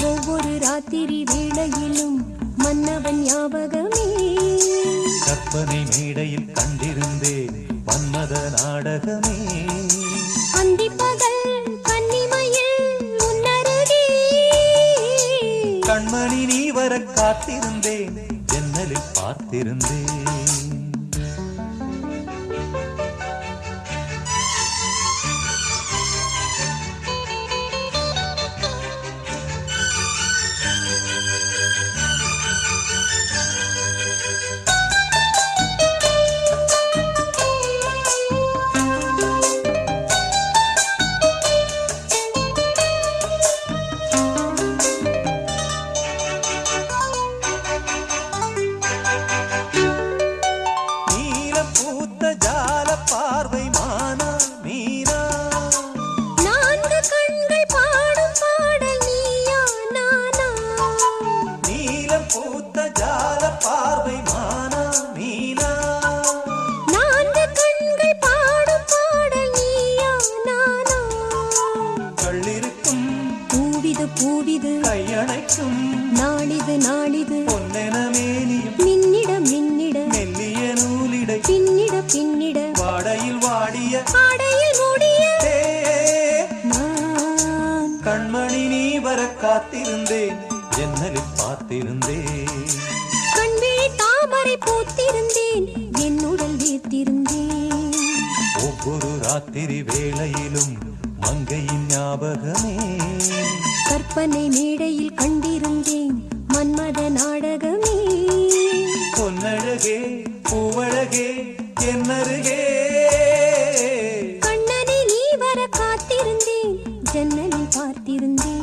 ஒவ்வொரு ராத்திரி வேளையிலும் மன்னவன் ஞாபகமே. கற்பனை மேடையில் கண்டிருந்தேன் மன்மத நாடகமே. அந்திப்பகல் கன்னிமையில் உன்னருகே கண்மணி நீ வர காத்திருந்தேன், ஜன்னலில் பார்த்திருந்தேன். கையணைக்கும் நாளிது நாளிது பொன்னென மேனியும் மின்னிட மின்னிட மெல்லிய நூலிடை பின்னிட பின்னிட வாடையில் வாடிய ஆடையில் மூடிய நான் கண்மணி நீ வர காத்திருந்தேன், ஜன்னலில் பார்த்திருந்தேன். கண்விழி தாமரை பூத்திருந்தேன், என் உடல் வீர்த்திருந்தேன். ஒவ்வொரு ராத்திரி வேளையிலும் மங்கையின் ஞாபகமே. கற்பனை மேடையில் கண்டிருந்தேன் மன்மத நாடகமே. பொன்னழகே பூவழகே என்னருகே கண்ணனை நீ வர காத்திருந்தேன், ஜன்னலில் பார்த்திருந்தேன்.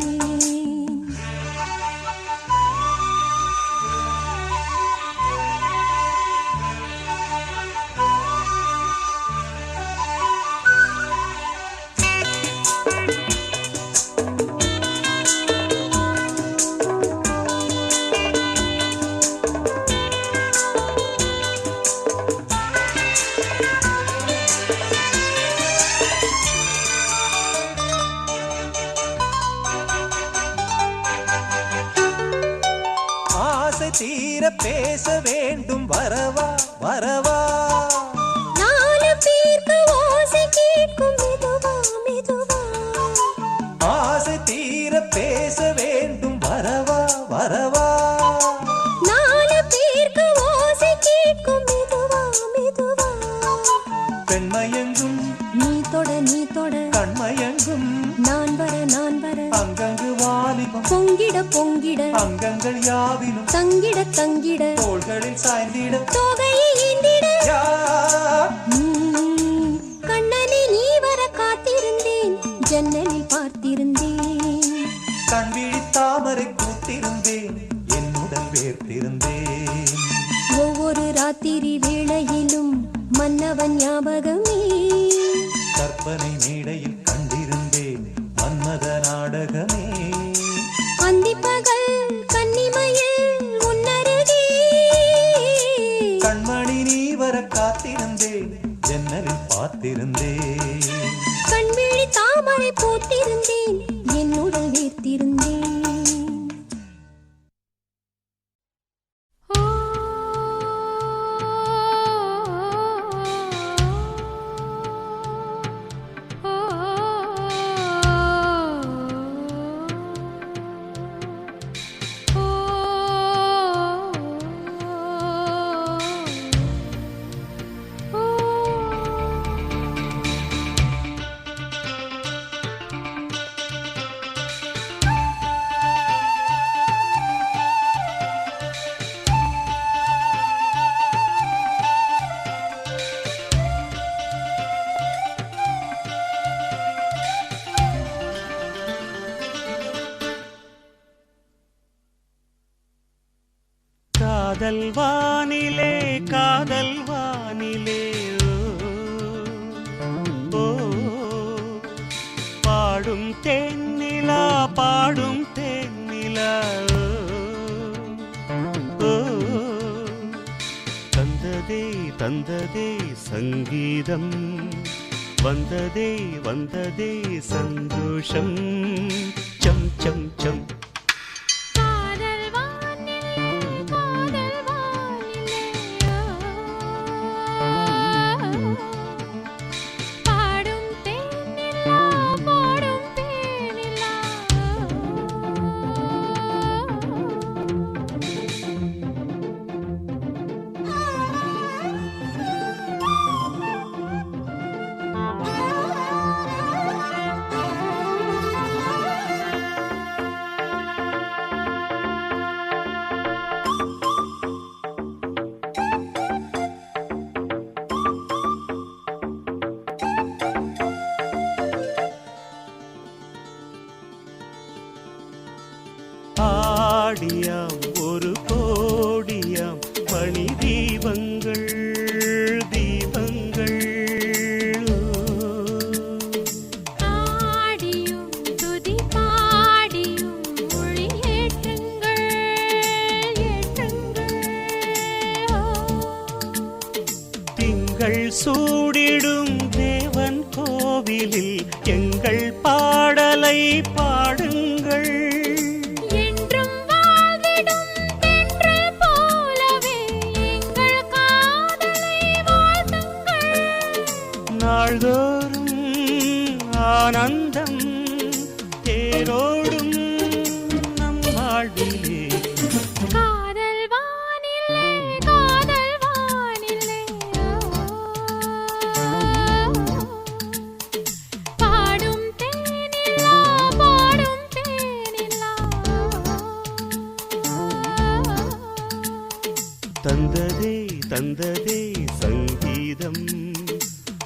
தீர பேச வேண்டும் வரவா வரவா. நாலு பேருக்கு ஓசை கேட்கும் மெதுவா மெதுவா. ஆசை தீர பேச வேண்டும் வரவா வரவா. நாலு பேருக்கு ஓசை கேட்கும் மெதுவா மெதுவா. பெண்மயங்கும் நீ தொட கண்மயங்கும் நான் வர அங்கங்கு வாலிபம் பொங்கிட பொங்கிட அங்கங்கள் யாவினும் தங்கிட தங்கிட தோள்களில் சாய்ந்திட தொகையை ஈண்டிட. யார் கண்ணனை நீ வர காத்திருந்தேன், ஜன்னலில் பார்த்திருந்தேன். கண்விழி தாமரை பூத்திருந்தேன், என் உடல் வேர்த்திருந்தேன். ஒவ்வொரு ராத்திரி வேளையிலும் மன்னவன் ஞாபகமே. கற்பனை மேடையில் கண்டிருந்தேன் மன்மத நாடகமே. அந்திப்பகல் கன்னிமையில் உன்னருகே கண்மணி நீ வர காத்திருந்தேன், ஜன்னலில் பார்த்திருந்தேன். கண்விழி தாமரை பூத்திருந்தேன், என் உடல் வீர்த்திருந்தேன். காதல் வானிலே காதல் வானிலே ஓ, பாடும் தேனிலா பாடும் தேனிலா ஓ, தந்ததே தந்ததே சங்கீதம் வந்ததே வந்ததே சந்தோஷம் சம் சம் சம் காதல் வானிலே காதல் வானிலே பாடும் தேனிலா பாடும் தேனிலா ஆடியாம் ஒரு கோடியாம் மணி தீபங்கள் தீபங்கள் ஆடியும் துதி பாடியும் மொழி ஏற்றுங்கள் ஏற்றுங்கள் திங்கள் சூடிடும் தேவன் கோவிலில் எங்கள் பாடலை பாடுங்கள் என்றும் வாழ்ந்திடும் தென்றல் போலவே எங்கள் காதலை வாழ்த்துங்கள் நாள்தோறும் ஆனந்தம் தேரோடும் நம் வாழ்விலே காதல் வானிலே காதல் வானிலே பாடும் தேனிலா பாடும் தேனிலா தந்ததே தந்ததே சங்கீதம்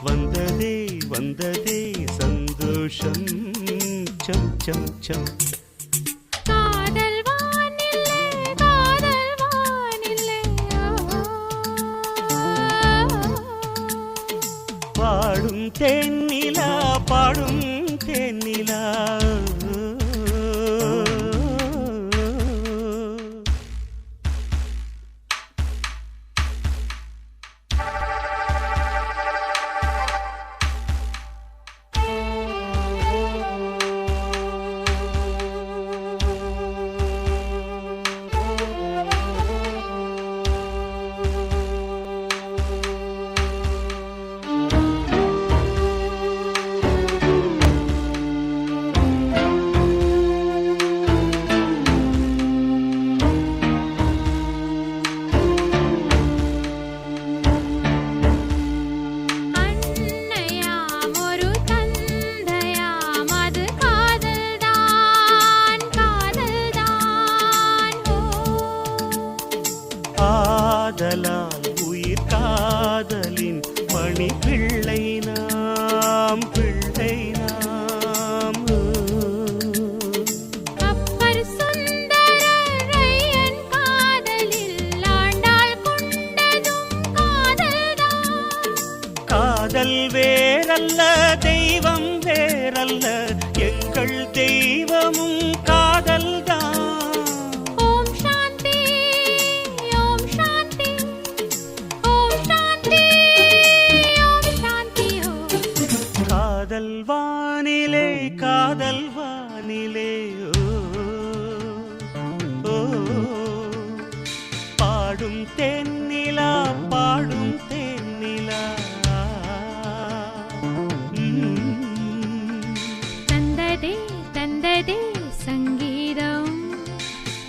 வந்ததே வந்ததே சந்தோஷம் சம் சம் சம் காதல் வானிலே காதல் வானிலே பாடும் தேனிலா பாடும் தேனிலா அன்னையாம் ஒரு தந்தையாம் அது காதல்தான் காதல்தான் ஆதலால் உயிர் காதலின் மணி பிள்ளை நாம் பிள்ளை நாம் அப்பர் சுந்தரரையன் காதலில் ஆண்டாள் கொண்டதும் காதல்தான் காதல் வேறல்ல தெய்வம் வேறல்ல எங்கள் தெய்வமும் காதல்தான் ஓம் சாந்தி ஓம் சாந்தி ஓம் சாந்தி ஓம் சாந்தி காதல் வானிலே காதல் வானிலே ஓ, பாடும் தென்னிலா பாடும் தென்னிலா தந்ததே தந்ததே சங்கீதம்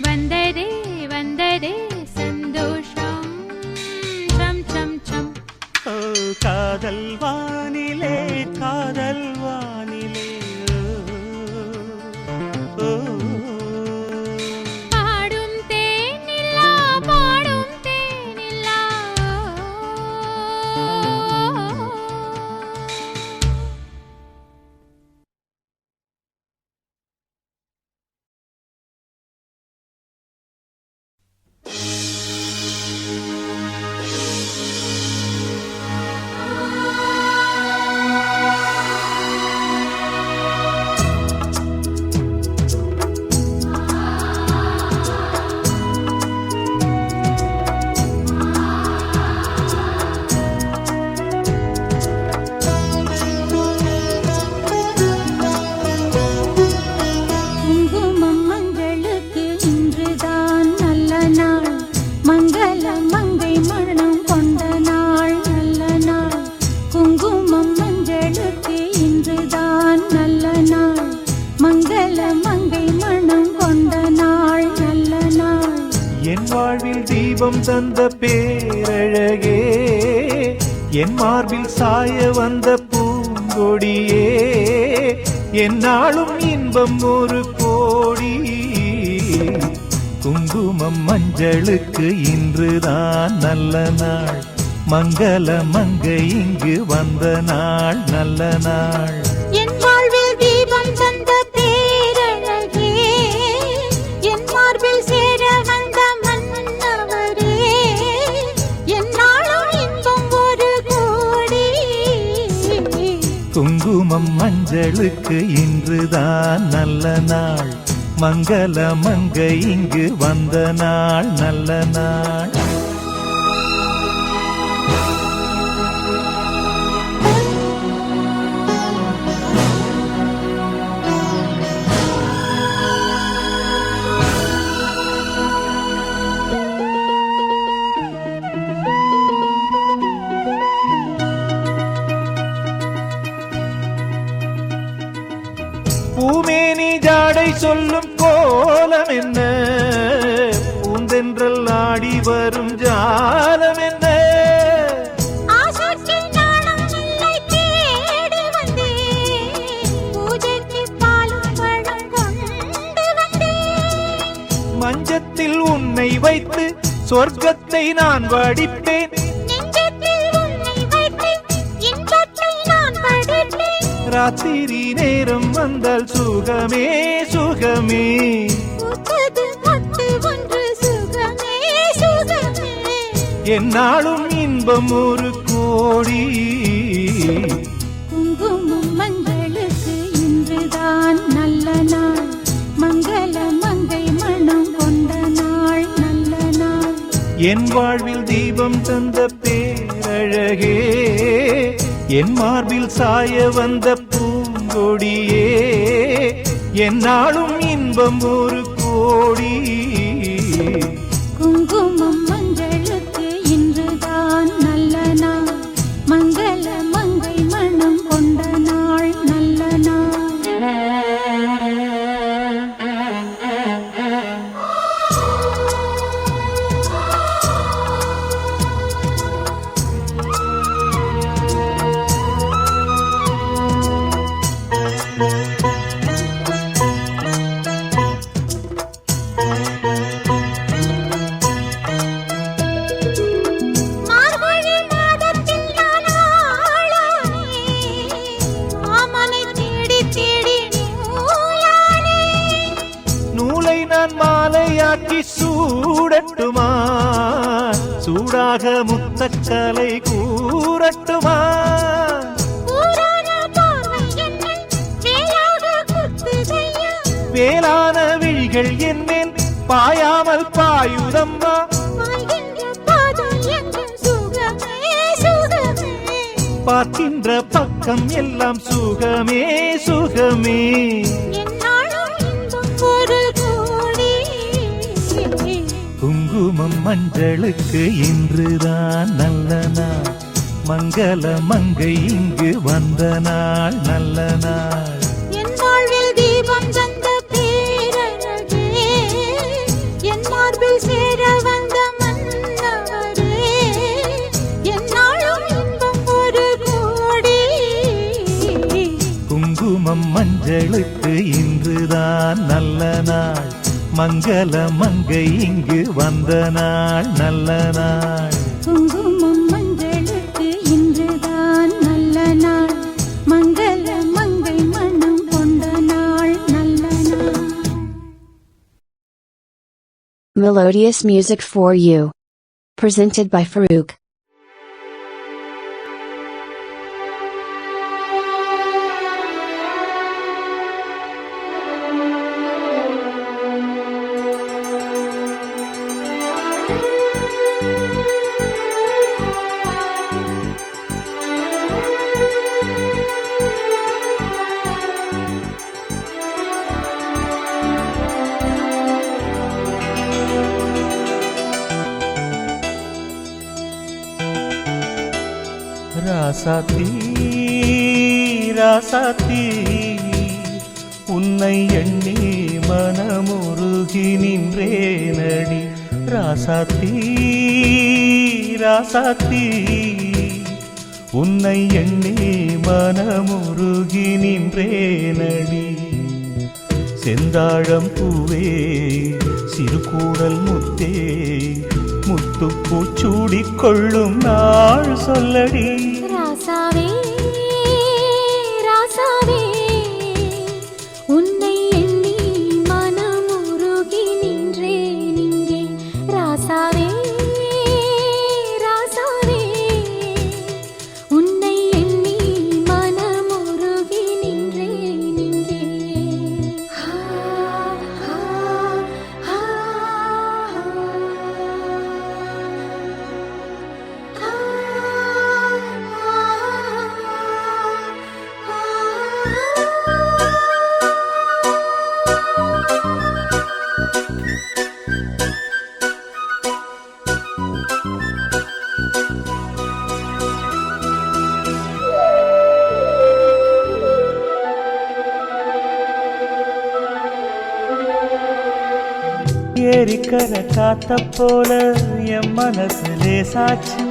வந்ததே வந்ததே சந்தோஷம் சம் சம் சம் ஓ, காதல் வானிலே காதல் வானிலே ஓ, பாடும் தேனிலா பாடும் தேனிலா தீபம் தந்த பேரழகே, என் மார்பில் சாய வந்த பூங்கொடியே, என்னாலும் இன்பம் ஒரு கோடி. குங்குமம் மஞ்சளுக்கு இன்றுதான் நல்ல நாள், மங்கள மங்கை இங்கு வந்த நாள் நல்ல நாள். என் வாழ்வில் தீபம் தந்த பேரழகே, என் மார்பில் சேர வந்த மன்னவரே, என்னாலும் இன்பம் ஒரு கோடி. குங்குமம் மஞ்சளுக்கு இன்றுதான் நல்ல நாள், மங்கள மங்கை இங்கு வந்த நாள் நல்ல நாள். பூமேனி ஜாடை சொல்லும் கோலம் என்ன, பூந்தென்றல் ஆடி வரும் ஜாலம் என்ன. ஆசைக்கு நாணம் இல்லை தேடி வந்தேன், பூஜைக்கு பாலும் பழம் கொண்டு வந்தேன். மஞ்சத்தில் உன்னை வைத்து சொர்க்கத்தை நான் வடிப்பேன், நெஞ்சத்தில் உன்னை வைத்து இன்பத்தை நான் படைப்பேன். ராத்திரி நேரம் வந்தால் சுகமே சுகமே, பூத்தது மொட்டு ஒன்று சுகமே சுகமே. என்னாலும் இன்பம் ஒரு கோடி. குங்குமம் மஞ்சளுக்கு இன்றுதான் நல்ல நாள், மங்கள மங்கை மனம் கொண்ட நாள் நல்ல நாள். என் வாழ்வில் தீபம் தந்த பேரழகே, என் மார்பில் சாய வந்த பூங்கொடியே, என்னாலும் இன்பம் ஒரு கோடி. குங்குமம் மஞ்சளுக்கு இன்றுதான் நல்ல நாள், மங்கள மங்கை மனம் கொண்ட நாள் நல்ல நாள். மார்கழி மாதத்தில் நான் ஆளானேன், மாமனை தேடி தேடி நூலானேன். நூலை நான் மாலையாக்கி சூடட்டுமா, சூடாக முத்தக்கலை கூறட்டுமா. ஊரான பார்வை என்னை வேலாக குத்துதையா, வேளான விழிகள் என்னேல் பாயாமல் பாயுதம்மா. வாழ்கின்ற பாதம் எங்கும் சுகமே சுகமே. பார்க்கின்ற பக்கம் எல்லாம் சுகமே சுகமே. என்னாலும் இன்பம் ஒரு கோடி. குங்குமம் மஞ்சளுக்கு இன்றுதான் நல்ல நாள், மங்கள மங்கை இங்கு வந்த நாள் நல்ல நாள். என் வாழ்வில் தீபம் தந்த பேரழகே, என் மார்பில் சேர வந்த மன்னவரே, என்னாலும் இன்பம் ஒரு கோடி. குங்குமம் மஞ்சளுக்கு இன்றுதான் நல்ல நாள், மங்கள மங்கை இங்கு வந்த நாள் நல்ல நாள். குங்குமம் மஞ்சளுக்கு இன்றுதான் நல்ல நாள், மங்கள மங்கை மனம் கொண்ட நாள் நல்ல நாள். Melodious music for you. Presented by Farouk. ராசாத்தி ராசாத்தி உன்னை எண்ணி மனமுருகி நின்றேனடி. ராசாத்தி ராசாத்தி உன்னை எண்ணி மனமுருகி நின்றேனடி செந்தாழம் பூவே சிறுகூடல் முத்தே முத்துப்பூச்சூடிக் கொள்ளும் நாள் சொல்லடி ராசாவே ராசாவே உன்னை எண்ணி மனமுருகி நின்றேன் இங்கே ராசாவே ராசாவே உன்னை எண்ணி மனமுருகி நின்றேன் இங்கே ஏரிக்கர காத்த போல என் மனசு லேசாச்சு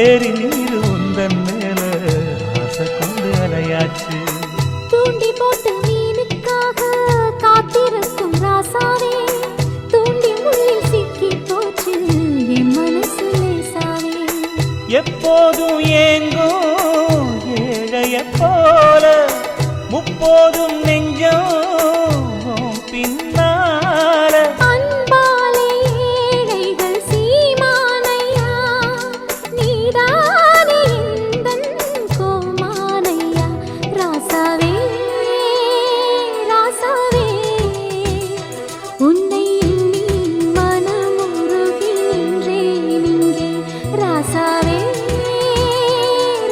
ஏரி நீர் உந்தன் மேல ஆசை கொண்டு அலையாச்சு தூண்டி போட்டு மீனுக்காக காத்திருக்கும் ராசாவே தூண்டி முள்ளில் சிக்கி போச்சு என் மனசு லேசாவே எப்போதும் ஏங்கும் ஏழைய போல முப்போதும் நெஞ்சம் பின்னால அன்பாலே ஏழைகள் சீமானையா நீதானே எந்தன் கோமானையா ராசாவே ராசாவே உன்னை எண்ணி மனமுருகி நின்றேன் இங்கே ராசாவே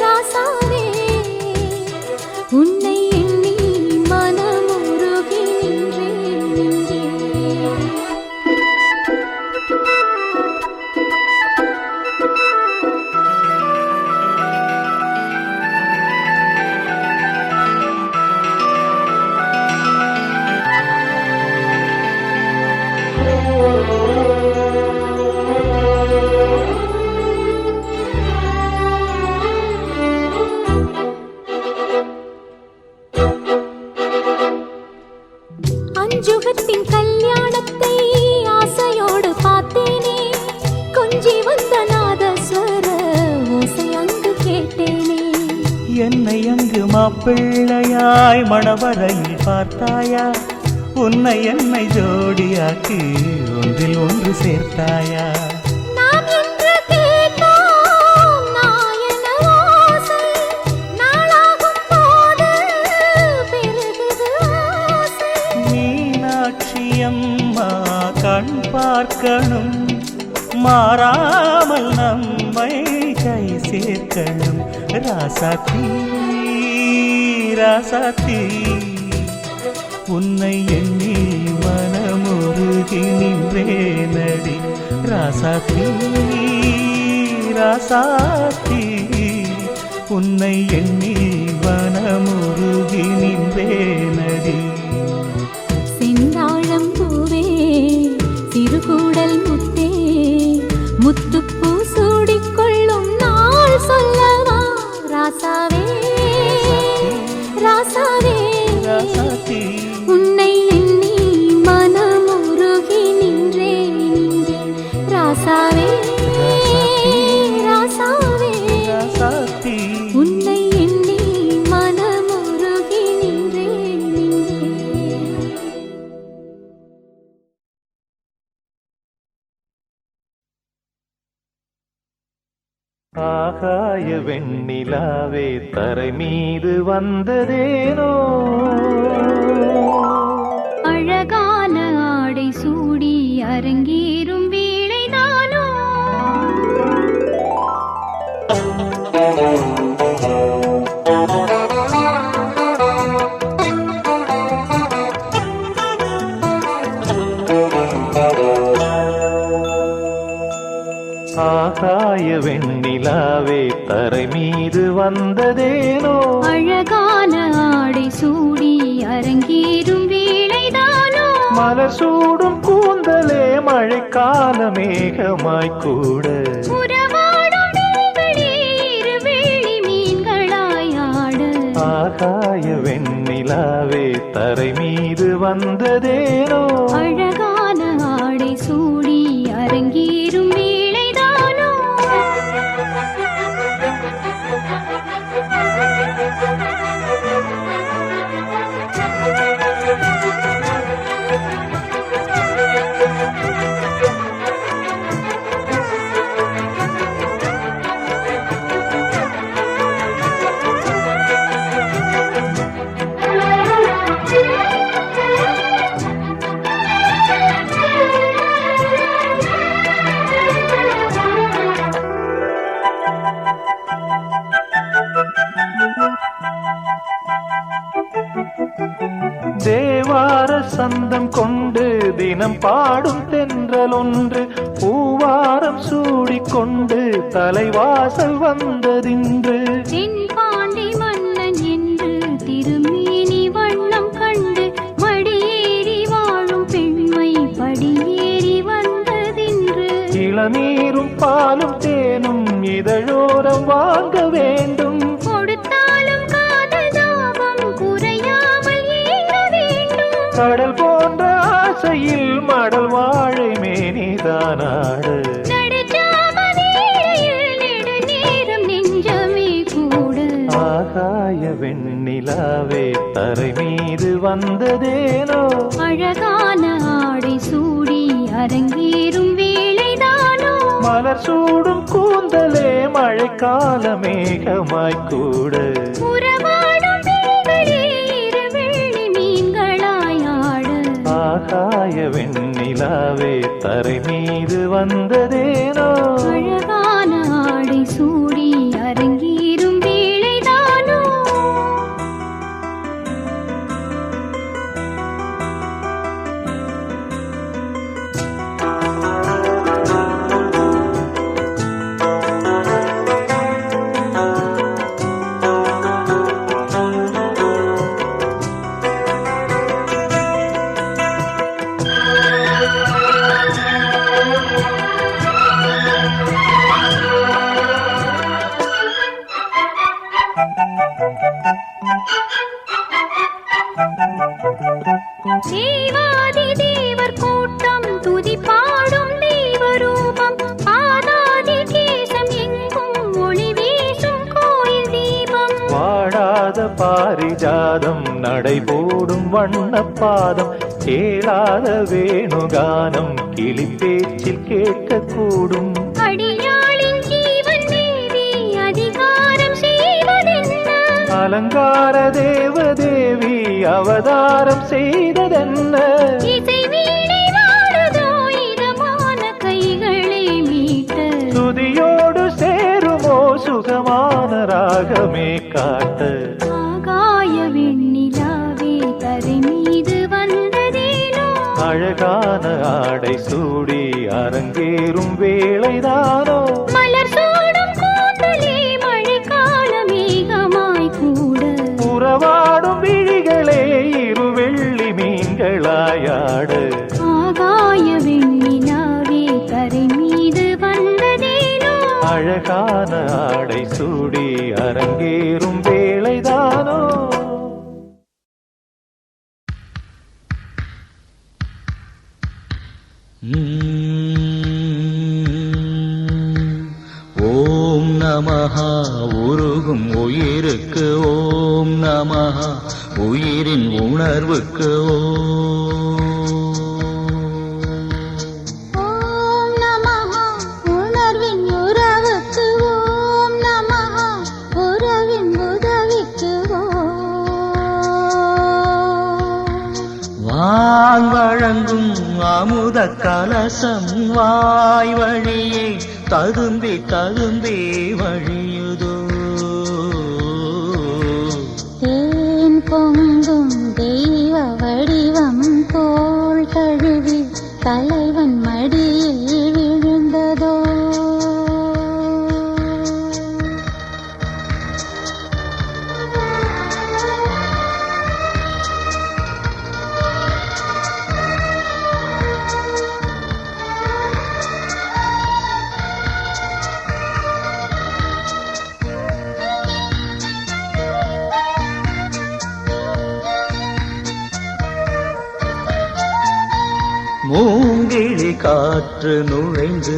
ராசாவே உன்னை எண்ணி மனமுருகி நின்றேன் இங்கே அஞ்சுகத்தின் கல்யாணத்தை ஆசையோடு பார்த்தேனே கொஞ்சி வந்த நாதஸ்வர ஓசை அங்கு கேட்டேனே என்னை அங்கு மாப்பிள்ளையாய் மணவரையில் பார்த்தாயா உன்னை என்னை ஜோடியாக்கி ஒன்றில் ஒன்று சேர்த்தாயா நாம் என்று கேட்டோம் நாயன ஓசை நாளாகும் போது பெருகுது ஆசை மீனாட்சி அம்மா கண் பார்க்கணும் மாறாமல் நம்மை கை சேர்க்கணும் ராசாத்தி ராசாத்தி உன்னை எண்ணி மனமுருகி நின்றேனடி ராசாத்தி ராசாத்தி உன்னை எண்ணி மனமுருகி நின்றேனடி செந்தாழம் பூவே சிறுகூடல் முத்தே முத்துப்பூ சூடிக்கொள்ளும் நாள் சொல்லவா ராசாவே ராசாவே ராசாத்தி உன்னை எண்ணி மனமுருகி நின்றேன் இங்கே ராசாவே ராசாவே ராசாத்தி உன்னை எண்ணி மனமுருகி நின்றேன் இங்கே ஆகாய வெண்ணிலாவே தரை மீது வந்ததேனோ அழகான ஆடை சூடி அரங்கேறும் வேளைதானோ ஆகாய வெண்ணிலாவே தரை மீது வந்ததேனோ அழகான ஆடை சூடி அரங்கேறும் வேளைதானோ மலர் சூடும் கூந்தலே மழைக்கால மேகமாய் கூட உறவாடும் விழிகளே இருவெள்ளி மீன்களாய் ஆட ஆகாய வெண்ணிலாவே தரை மீது வந்ததேனோ அழகான ஆடை சூடி அரங்கேறும் வேளைதானோ தேவார சந்தம் கொண்டு தினம் பாடும் தென்றல் ஒன்று பூவாரம் சூடிக்கொண்டு தலைவாசல் வந்ததின்று தென்பாண்டி மன்னன் என்று திருமேனி வண்ணம் கண்டு மடியேறி வாழும் பெண்மை படியேறி வந்ததின்று இளநீரும் பாலும் தேனும் இதழோரம் வாங்க வேண்டும் கொடுத்தாலும் காதல் தாபம் குறையாமல் ஏற வேண்டும் கடல் போன்ற ஆசையில் மடல் வாழை மேனிதானாடு நடுஜாம வேளையில் நெடுநேரம் நெஞ்சமே கூட ஆகாய வெண்ணிலாவே தரை மீது வந்ததேனோ அழகான ஆடை சூடி அரங்கேறும் வேளைதானோ மலர் சூடும் கூந்தலே மழைக்கால மேகமாய் கூட உறவாடும் விழிகளே இருவெள்ளி மீன்களாய் ஆட ஆகாய வெண்ணிலாவே தரை மீது வந்ததேனோ அழகான ஆடை சூடி அரங்கேறும் வேளைதானோ தேவாதி தேவர் கூட்டம் துதி பாடும் தெய்வரூபம் பாதாதி கேசம் எங்கும் ஒளி வீசும் கோயில் தீபம் வாடாத பாரிஜாதம் நடைபோடும் வண்ணப்பாதம் கேளாத வேணுகானம் கிளி பேச்சில் கேட்கக்கூடும் அடியாளின் ஜீவன் தேவி அதிகாரம் செய்வதென்ன அலங்கார தேவதேவி அவதாரம் செய்ததென்ன இசை வீணை வாடுதோ இதமான கைகளை மீட்ட துதியோடு சேருமோ சுகமான ராகமே காட்ட ஆகாய வெண்ணிலாவே தரை மீது வந்ததேனோ அழகான ஆடை சூடி அரங்கேறும் வேளைதானோ மலர் சூடும் கூந்தலே மழைக்கால மேகமாய் கூட உறவாடும் விழிகளே இருவெள்ளி மீன்களாயாடு ஆகாய வெண்ணிலாவே கரை மீது வந்ததேனோ அழகான ஆடை சூடி அரங்கேறும் வேளைதானோ ஓம் நமஹா உருகும் உயிருக்கு ஓம் நமஹா உயிரின் உணர்வுக்கு ஓம் நமஹ உணர்வின் உறவுக்கு ஓம் நமஹ உறவின் உதவிக்கு வான் வழங்கும் அமுத கலசம் வாய் வழியே ததும்பி ததும்பி வழியுதோ தேன் பொங்கும் தெய்வ வடிவம் தோள் தழுவி தலைவன் மடியில் விழுந்ததோ மூங்கிழி காற்று நுழைந்து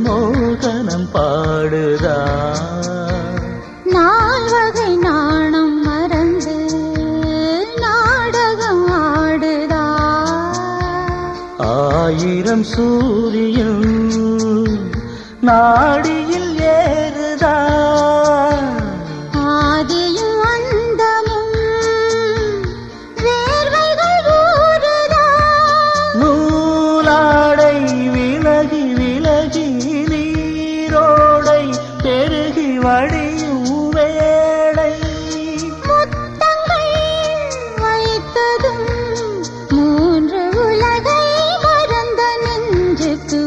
மோகனம் பாடுதா நால்வகை நாணம் மறந்து நாடகம் ஆடுதா ஆயிரம் சூரியன் நாடியில் ஏறுதா ஆதியும் அந்தமும் வேர்வைகள் ஊறுதா நூலாடை விலகி விலகி நீரோடை பெருகி வடியும் வேளை முத்தங்கள் வைத்ததும் மூன்று உலகை மறந்த நெஞ்சுக்கு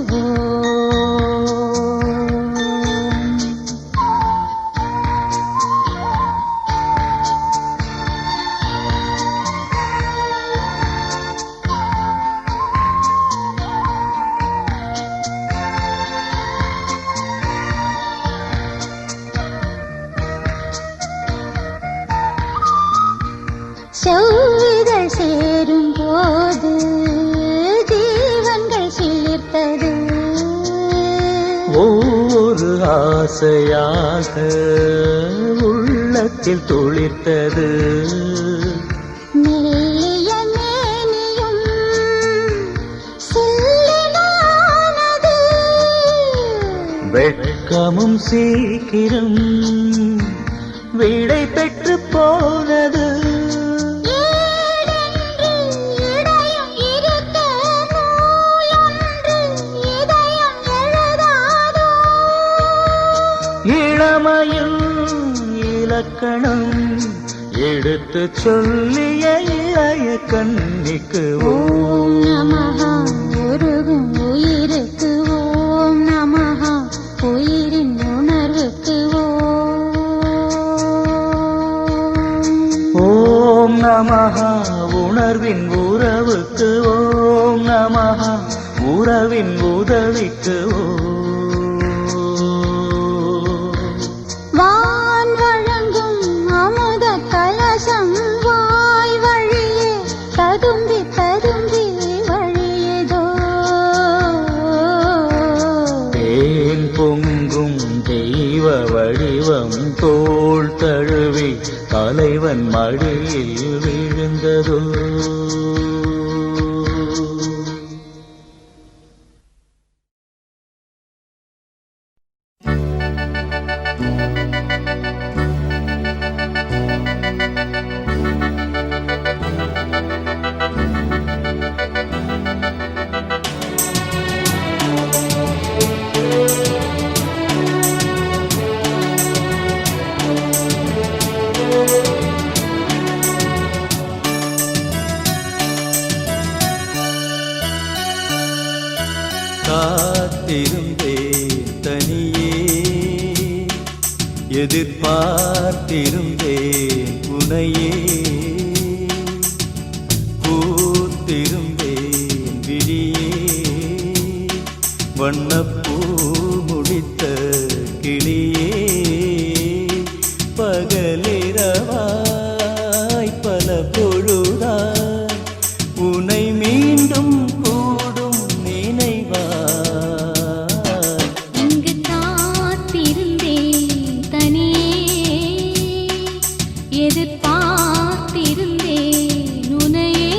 செவ்விதழ் சேரும் போது ஜீவன்கள் சிலிர்த்தது ஒவ்வொரு ஆசையாக உள்ளத்தில் துளிர்த்தது மெல்லிய மேனியும் சில்லினானது வெட்கமும் சீக்கிரம் விடை பெற்று போனது ஏடென்று இடையும் இருக்க நூலொன்று இதயம் எழுதாதோ இளமையும் இலக்கணம் எடுத்து சொல்லிய இளைய கண்ணிக்கு ஓம் நமஹ உருகும் உயிருக்கு ஓம் நமஹ உயிரின் உணர்வுக்கு ஓம் நமஹ உணர்வின் உறவுக்கு ஓம் நமஹ உறவின் உதவிக்கு வான் வழங்கும் அமுத கலசம் வாய் வழியே ததும்பி ததும்பி வழியதோ தேன் பொங்கும் தெய்வ வடிவம் தோள் தழுவி தலைவன் மடியில் விழுந்ததோ காத்திருந்தேன் தனியே எதிர்பார்த்திருந்தேன் உனையே பூத்திருந்தேன் விழியே வண்ணப்பூ முடித்த கிளியே பகலிரவாய் பல பொழுதாய் உனை மீண்டும் கூடும் நினைவா இங்கு காத்திருந்தேன் தனியே எதிர்பார்த்திருந்தேன் உனையே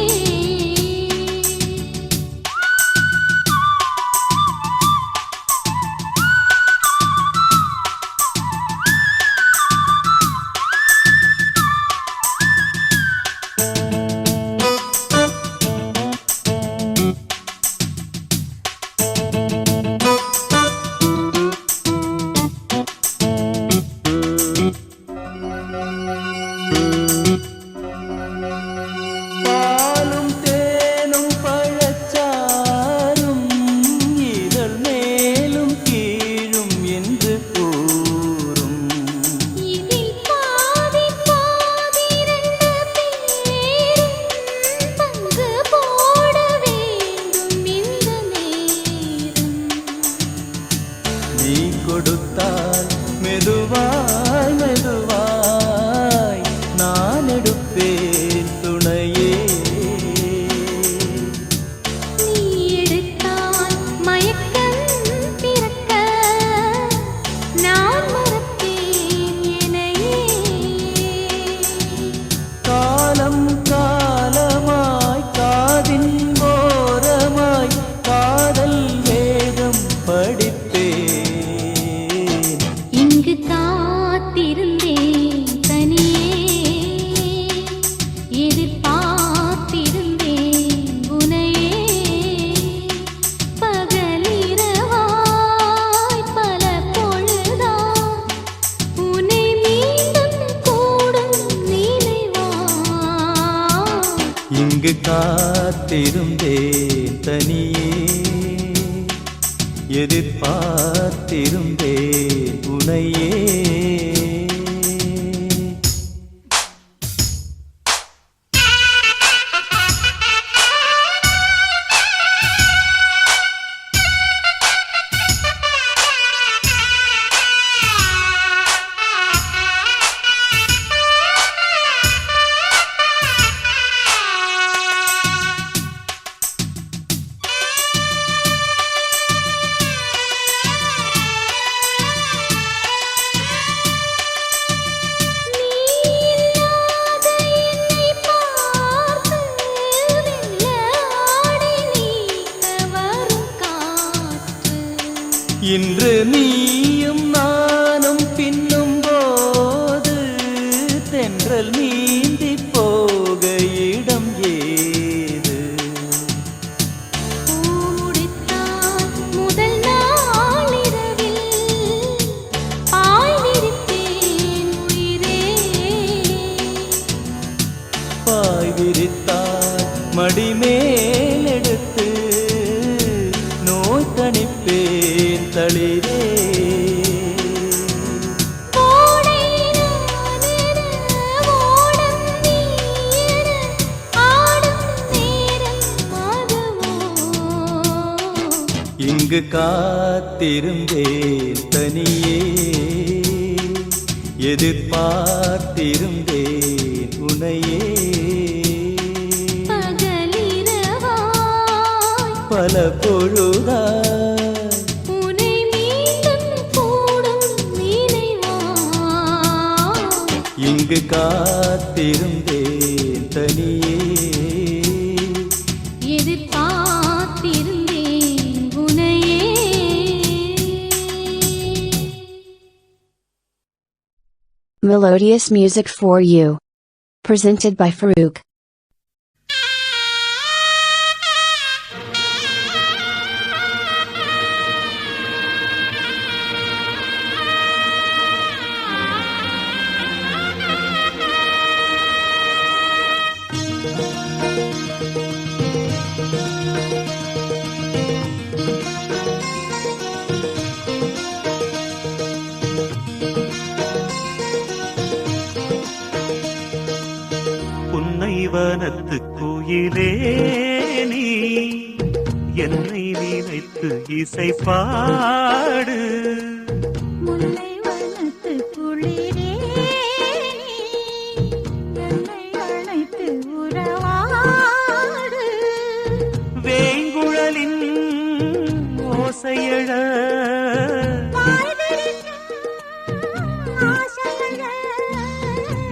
காத்திருந்தேன் தனியே எதிர்பார்த்திருந்தேன் உனையே இன்று நீயும் நானும் பின்னும் போது தென்றல் நீந்தி போக இடம் ஏது முதல் நாளிரவில் ஆய்விருப்பேன் உயிரே பாய் விரித்தாய் மடிமேல் எடுத்து நோய் தணிப்பேன் தளிரே இங்கு காத்திருந்தேன் தனியே எதிர்பார்த்திருந்தேன் உனையே பல பொழுதாய் உனை மீண்டும் கூடும் நினைவாய் இங்கு காத்திருந்தேன் தனியே எதிர்பார்த்திருந்தேன் உனையே. Melodious music for you. Presented by Farouk. புன்னைவனத்து கோயிலே நீ என்னை நினைத்து இசை பாடு முல்லை வனத்து குளிரே நீ என்னை அழைத்து உறவாடு வேங்குழலின் ஓசையழ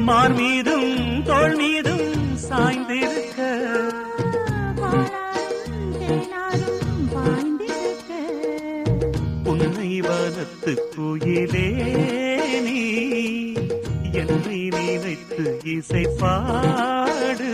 மார் மீதும் தோள் மீதும் சாய்ந்திருக்க உன்னை வனத்து கோயிலே நீ என்னை நினைத்து இசை பாடு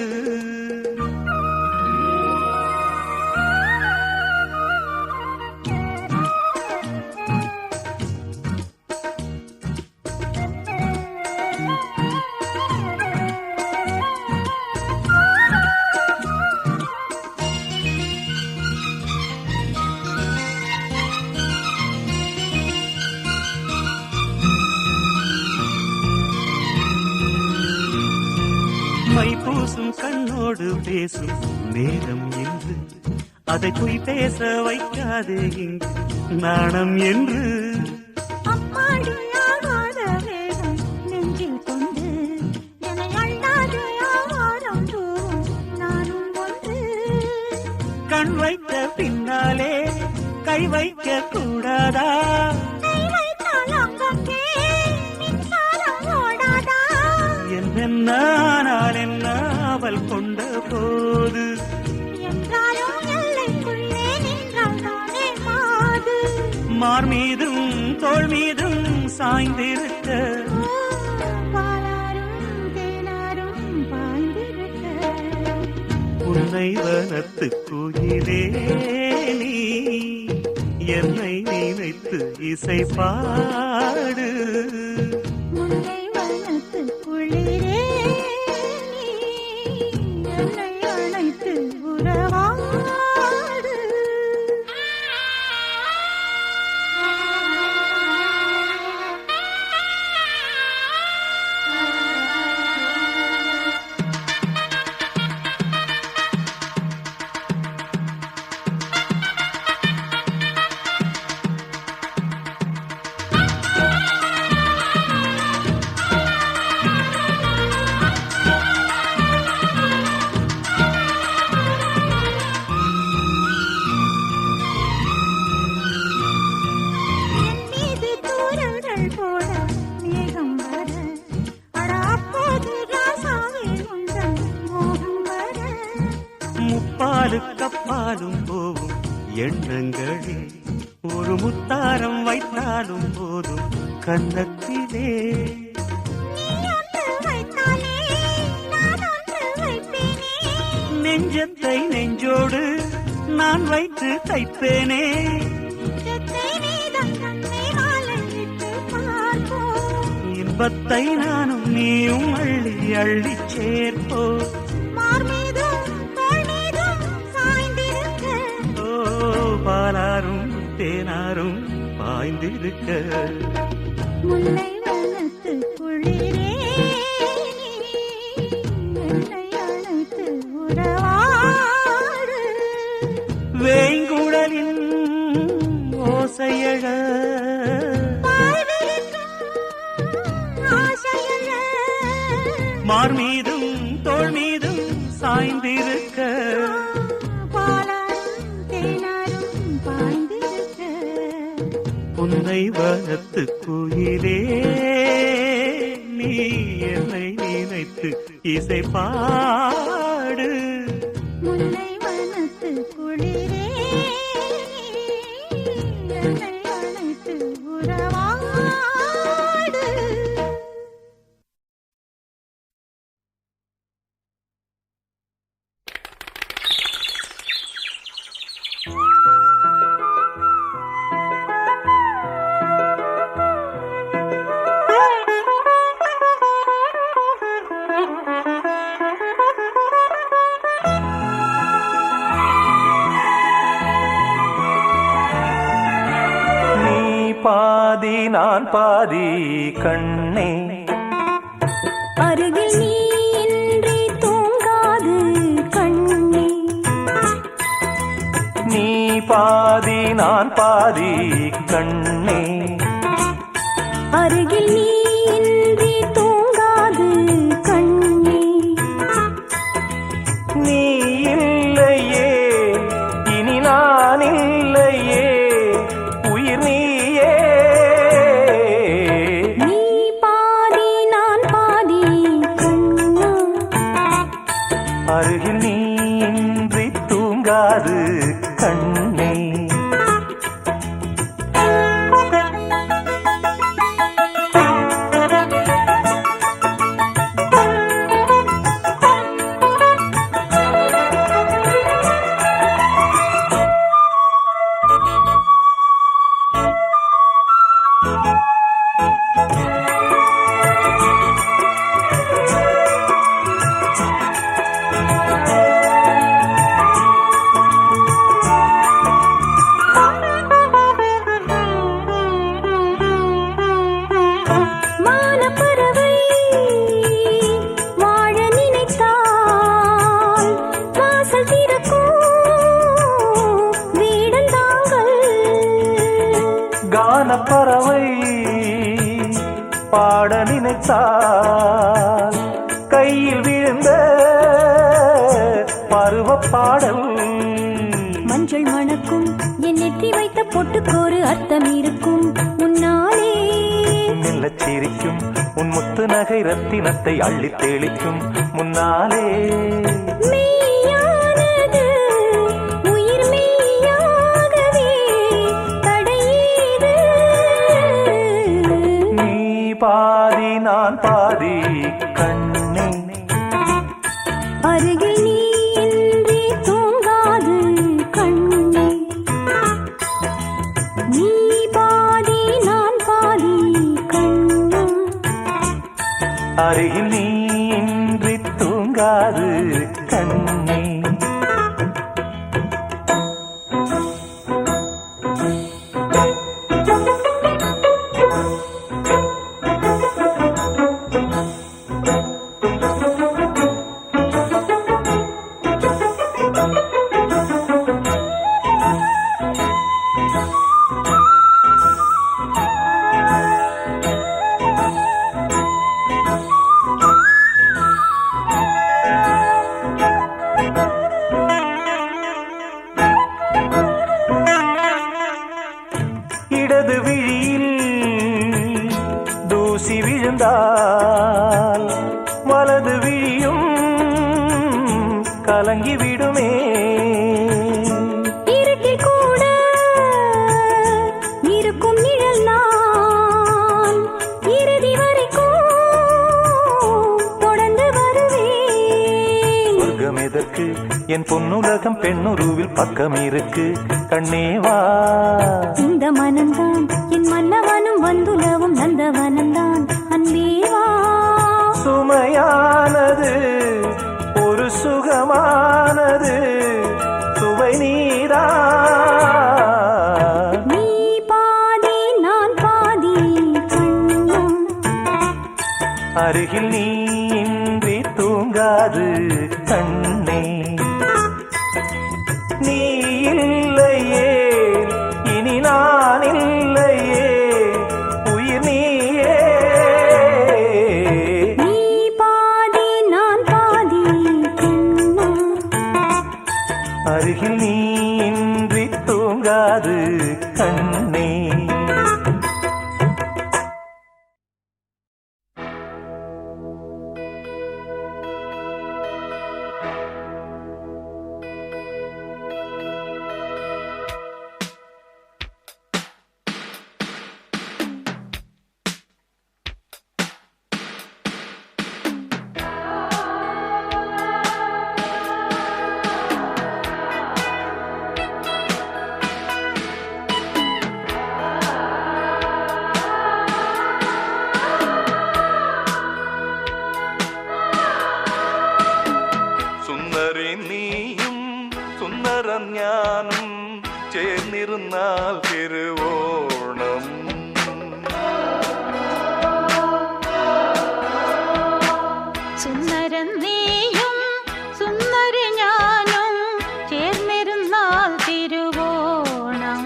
மை பூசும் கண்ணோடு பேசும் நேரம் என்று அதை போய் பேச வைக்காதே இங்கு நாணம் என்று கண் வைத்த பின்னாலே கை வைக்க கூடாதா என்னென்னால் என்ன அவள் கொண்ட போது மார் மீதும் தோள் மீதும் சாய்ந்திருக்க உன்னை வனத்து கோயிலே நீ என்னை நினைத்து இசை பாடு குளிரே நீ என்னை அழைத்து போகும் எண்ணங்களில் ஒரு முத்தாரம் வைத்தாலும் போதும் கன்னத்திலே நெஞ்சத்தை நெஞ்சோடு நான் வைத்து தைப்பேனே இன்பத்தை நானும் நீயும் அள்ளி அள்ளி சேர்ப்போ பாலாரும் தேனாரும் பாய்ந்திருக்க முல்லை வனத்து குளிரே என்னை அழைத்து உறவாடு வேங்குழலின் ஓசையழ மார் மீதும் தோள் மீதும் சாய்ந்திருக்க உன்னை வனத்து குயிலே நீ என்னை நினைத்து இசை பாடு முல்லை வனத்து குளிரே என்னை அழைத்து உறவாடு பாதி நான் பாதி கண்ணே அருகில் நீ இன்றி தூங்காது கண்ணே நீ பாதி நான் பாதி கண்ணே அருகில் நீ இன்றி தூங்காது கண்ணே நீ இல்லையே இனி நான் இல்லையே உயிர் நீயே நீ பாதி நான் பாதி கண்ணா அருகில் நீ இன்றி தூங்காது கண்ணே மானப்பறவை வாழ நினைத்தால் வாசல் திறக்கும் வீடந்தாங்கள் கானப்பறவை பாட நினைத்தால் கையில் விழுந்த பருவப் பாடல் மஞ்சள் மணக்கும் என் நெற்றி வைத்த பொட்டுக்கோரு அர்த்தம் இருக்கும் உன்னாலே மெல்லச் சிரிக்கும் உன் முத்து நகை ரத்தினத்தை அள்ளித் தெளிக்கும் முன்னாலே மெய்யானது உயிர் மெய்யாகவே தடையீது நீ பாதி நான் பாதி கண்ணே அருகில் நீ இன்றி தூங்காது கண்ணே நீ பாதி நான் பாதி கண்ணா அருகில் நீ இன்றி தூங்காது கண்ணே இடது விழியில் தூசி விழுந்தால் வலது விழியும் கலங்கி விடுமே என் பொன்னுலகம் பெண்ணுருவில் பக்கம் இருக்கு கண்ணேவா. இந்த மனம்தான் என் மன்னவனும் வந்துலவும் நந்தவனம்தான் அன்பேவா. சுமையானது ஒரு சுகமானது சுவை நீரா. நீ பாதி நான் பாதி கண்ணம். அருகில் நீ இன்றி தூங்காது கண்ணே. நீ இல்லையே இனி நான் இல்லையே உயிர் நீயே. நீ பாதி நான் பாதி கண்ணம். அருகில் நீ இன்றி தூங்காது கண்ணே. നീയും സുന്ദരം ഞാനും ചേർന്നിരുന്നാൽ തിരുവോണം. സുന്ദരം നീയും സുന്ദര ഞാനും ചേർന്നിരുന്നാൽ തിരുവോണം.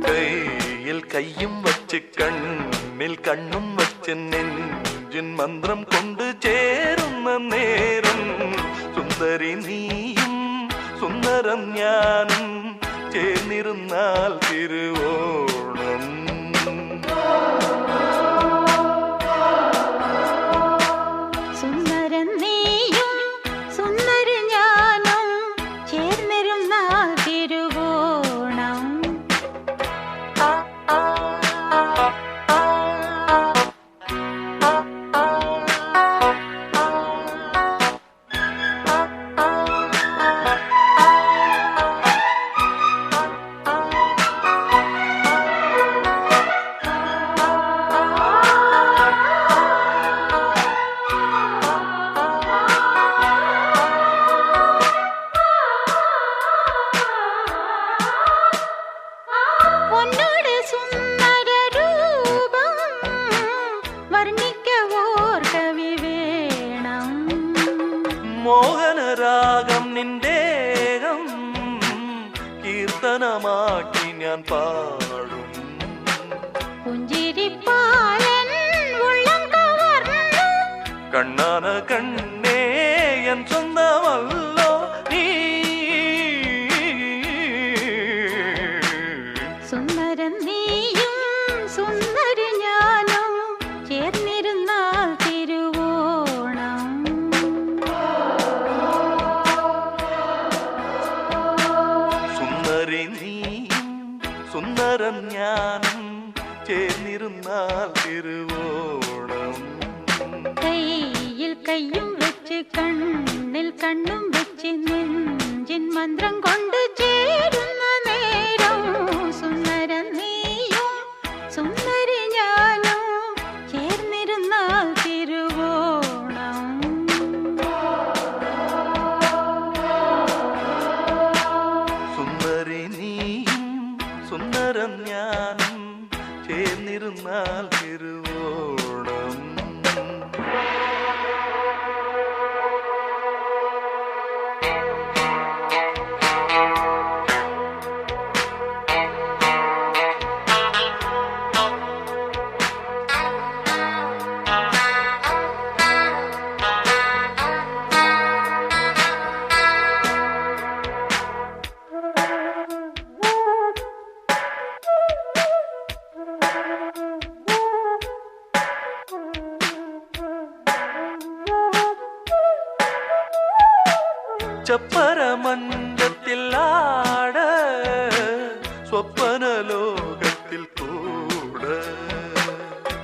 കയ്യിൽ കയ്യും വച്ച് കണ്ണിൽ കണ്ണും വച്ച് നെഞ്ചിൻ മന്ത്രം കൊണ്ട് ചേരുന്ന നേരം സുന്ദരി നീയും സുന്ദരം ഞാനും ചേർന്നിരുന്നാൽ തിരുവോണം. സുന്ദരം നീയും സുന്ദര ഞാനും ചേർന്നിരുന്നാൽ തിരുവോണം. മോഹനരാഗം നിന്റേകം കീർത്തനമാക്കി ഞാൻ പാടും. പുഞ്ചിരിപ്പാലൻ ഉള്ളം കവർന്നു കണ്ണാന കണ്ണേ എൻ സ്വന്തമല്ലോ നീ. സുന്ദരം നീയും സുന്ദര ഞാനും ചേർന്നിരുന്നാൽ തിരുവോണം. സുന്ദരി നീയും സുന്ദരം ഞാനും ചേർന്നിരുന്നാൽ തിരുവോണം. കയ്യിൽ കയ്യും വെച്ച് കണ്ണിൽ കണ്ണും വെച്ച് നെഞ്ചിൻ മന്ത്രം കൊണ്ട് ചേരുന്ന നേരം സുന്ദരം നീയും സുന്ദര ഞാനും ചേർന്നിരുന്നാൽ തിരുവോണം. സുന്ദരി നീയും സുന്ദരം ഞാനും ചേർന്നിരുന്നാൽ തിരുവോണം. ചപ്പരമഞ്ചത്തിൽ ആട സ്വപ്ന ലോകത്തിൽ കൂട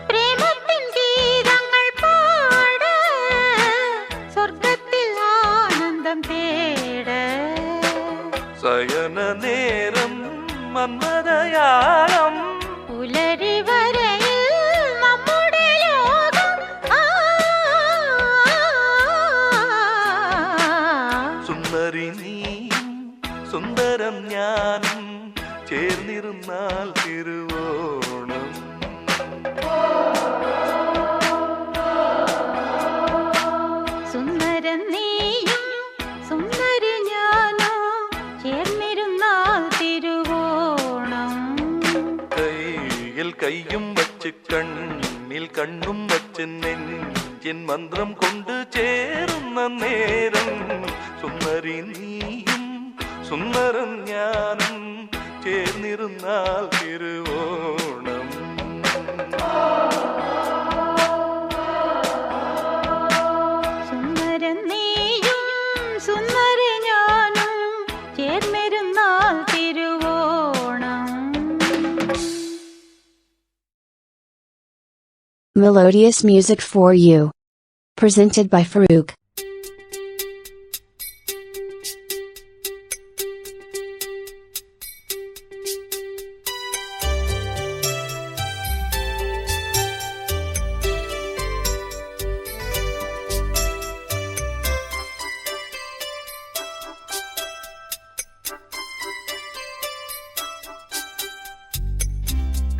പ്രേമത്തിൻ ഗീതങ്ങൾ പാട സ്വർഗത്തിൽ ആനന്ദം തേട மன்மதயாரம் புலரி வரையில் நம்முடைய யோகம். சுந்தரி நீயும் சுந்தரம் ஞானம் சேர்ந்திருந்தால் திருவோணம். சுந்தரன் நீயும் சுந்தரி ஞானம் சேர்ந்திருந்தால் திருவோணம். கையில் கையும் வச்சு கண்ணில் கண்ணும் வச்சு நெஞ்சின் மந்திரம் கொண்டு சேரும் நேரம். சுந்தரி நீயும் சுந்தரம் ஞானம் சேர்ந்திருந்தால் திருவோணம். சுந்தரன் நீயும் சுந்தரி ஞானம் சேர்ந்திருந்தால் Thiruvonam. Melodious music for you. Presented by Farouk.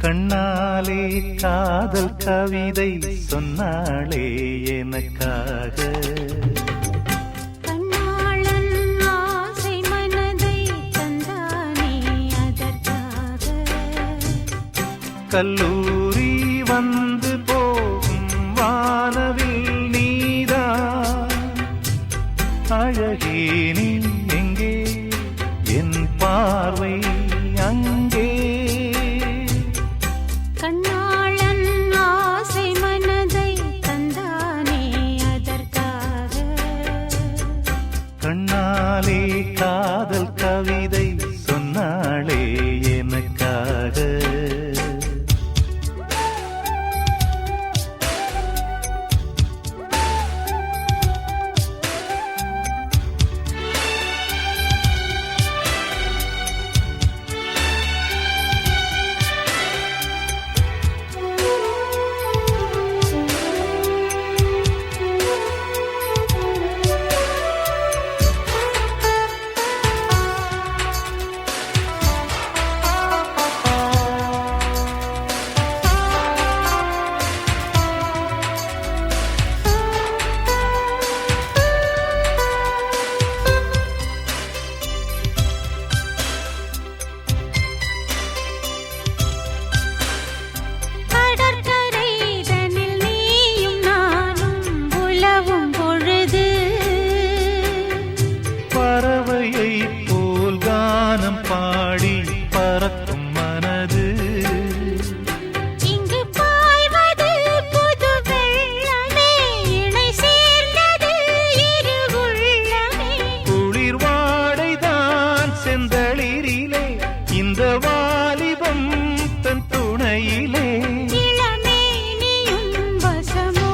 கண்ணாலே காதல் கவிதை சொன்னாளே எனக்காக. கண்ணாளன் ஆசை மனதை தந்தானே அதற்காக. கல்லூரி வந்து போகும் வானவில் நீதான் அழகே. நீ எங்கே என் பார்வை அங்கே. கண்ணாளன் ஆசை மனதை தந்தானே அதற்காக. கண்ணாலே காதல் கவிதை சொன்னாளே எனக்காக. கடற்கரை தனில் நீயும் நானும் உலவும் பொழுது. பறவையை போல் கானம் பாடி பறக்கும் மனது. இங்கு பாய்வது புது வெள்ளமே இணை சேர்ந்தது இரு உள்ளமே. குளிர் வாடைதான் செந்தளிரிலே இந்த வாலிபம் தன் துணையிலே. இளமேனியும் வசமோ.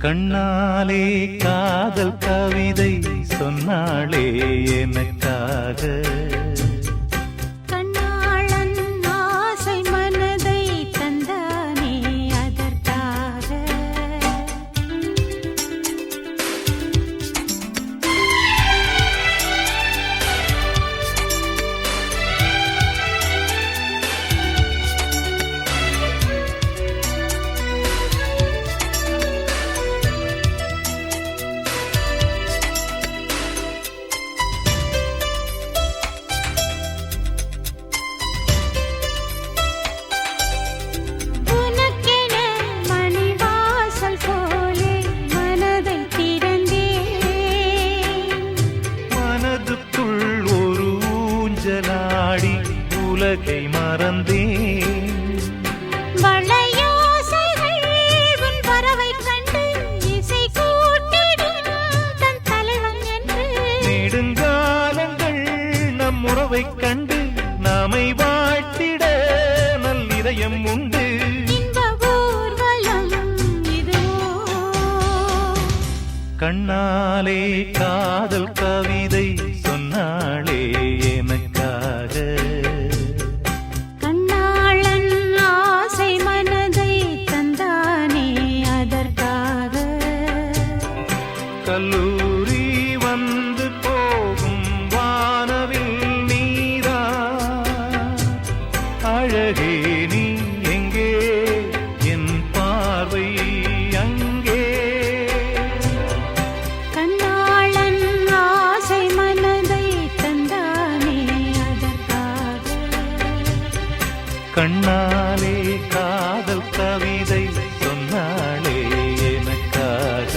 கண்ணாலே காதல் கவிதை சொன்னாளே எனக்காக. கண்ணாளன் ஆசை மனதை தந்தானே அதற்காக. உனக்கென மணிவாசல் போலே மனதை திறந்தேன். மனதுக்குள் ஒரு ஊஞ்சலாடி உலகை மறந்தேன். வளையோசைகள் உன் பறவை கண்டு இசை கூட்டிடும் தன் தலைவன் என்று. நெடுங்காலங்கள் நம் உறவை கண்டு நாமை வாழ்த்திட நல்லிதயம் உண்டு. இன்ப ஊர்வலம் இதுவோ. கண்ணாலே காதல் கவிதை சொன்னாளே எனக்காக. கண்ணாலே காதல் கவிதை சொன்னாளே எனக்காக.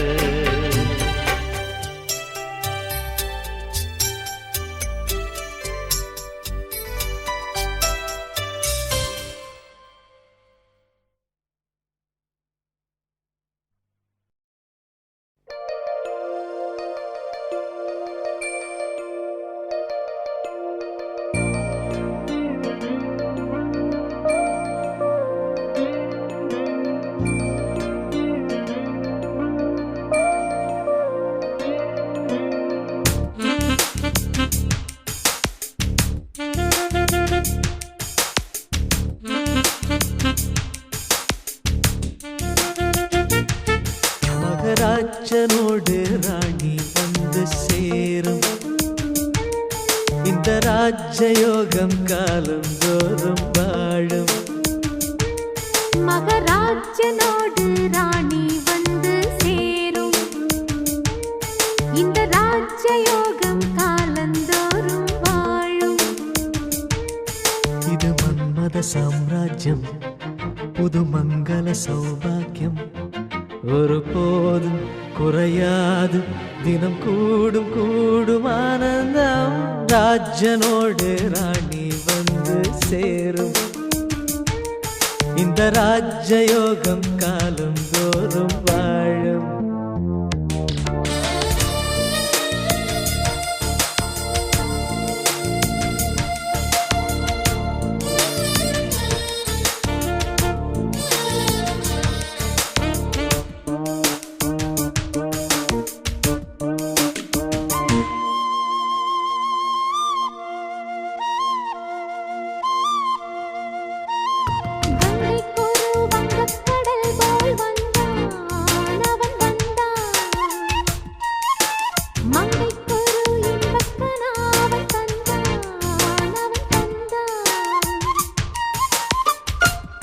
மகராஜனோடு ராணி வந்து சேரும் இந்த ராஜயோகம் காலம் தோறும் வாழும். மகராஜனோடு ராணி வந்து சேரும் இந்த ராஜயோகம் காலந்தோறும் வாழும். இது மன்மத சாம்ராஜ்யம் புது மங்கள சௌபாக்கியம் ஒரு போதும் குறையாது தினம் கூடும் கூடும் ஆனந்தம். ராஜனோடு ராணி வந்து சேரும் இந்த ராஜயோகம் காலம் தோறும் வாழும்.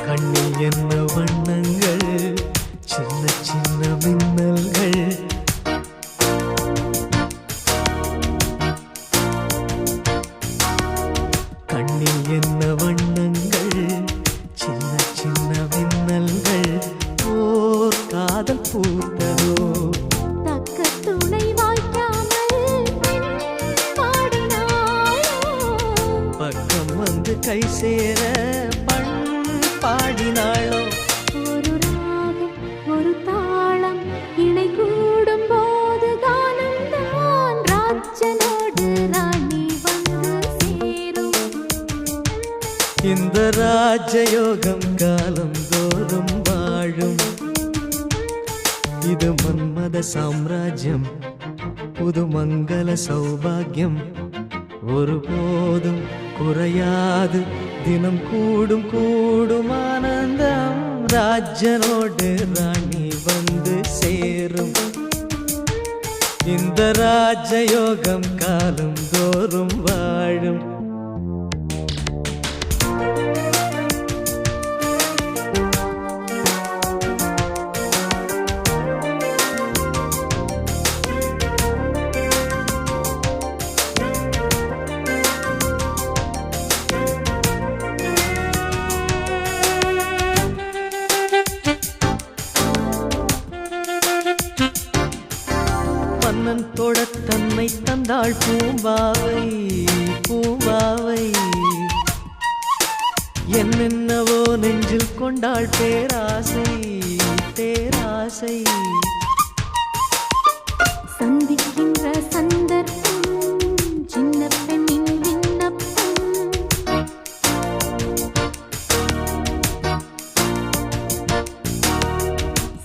கண்ணில் என்ன வண்ணங்கள் சின்ன சின்ன மின்னல்கள் கண்ணில் என்ன வண்ணங்கள் சின்ன சின்ன மின்னல்கள் ஓர் காதல் பூத்ததோ தக்க துணை வாய்க்காமல் பாடினாயோ பக்கம் வந்து கை சேர பாடினாளோ. ஒரு ராகம் ஒரு தாளம் இணை கூடும் போது கானம்தான் ராஜனோடு ராணி வந்து சேரும் இந்த ராஜயோகம் காலம் தோறும் வாழும். இது மன்மத சாம்ராஜ்யம் புது மங்கள சௌபாகியம் ஒரு போதும் குறையாது தினம் கூடும் கூடும் ஆனந்தம். ராஜனோடு ராணி வந்து சேரும் இந்த ராஜயோகம் காலம் தோறும் வாழும். மன்னன் தொடத் தன்மை தந்தாள் பூம்பாவை பூம்பாவை என்னென்னவோ நெஞ்சில் கொண்டாள் பேராசை பேராசை. சந்திக்கின்ற சந்தர்ப்பம் சின்ன பெண்ணின் விண்ணப்பம்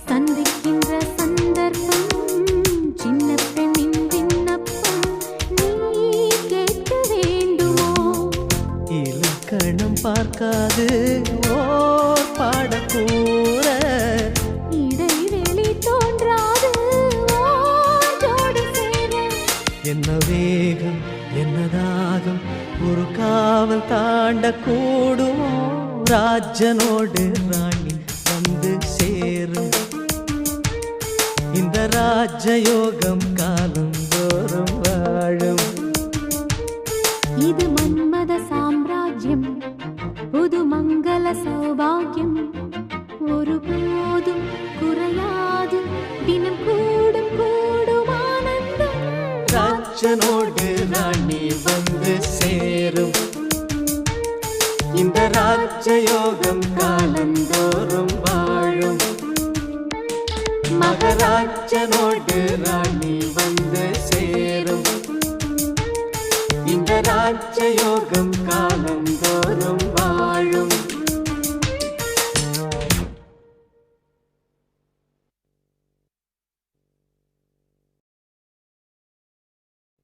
சந்திக்கின்ற சந்தர்ப்பம் சின்ன பெண்ணின் விண்ணப்பம் நீ கேட்க வேண்டுமோ இலக்கணம் பார்க்காது ஓர் பாடக்கூற இடைவெளி தோன்றாது ஓடோடி சேர என்ன வேகம் என்ன தாகம் ஒரு காவல் தாண்ட கூடுமோ. ராஜனோடு ராணி வந்து சேரும் இந்த ராஜயோகம் காலம் தோறும் வாழும். இது மன்மத சாம்ராஜ்யம் புது மங்கள சௌபாகியம் ஒருபோதும் குறையாது தினம் கூடும் கூடும் ஆனந்தம் ராஜனோடு ராணி வந்து சேரும் இந்த ராஜயோகம் காலந்தோறும் வாழும் மகராஜனோடு ராணி வந்து சேரும் இந்த ராஜயோகம்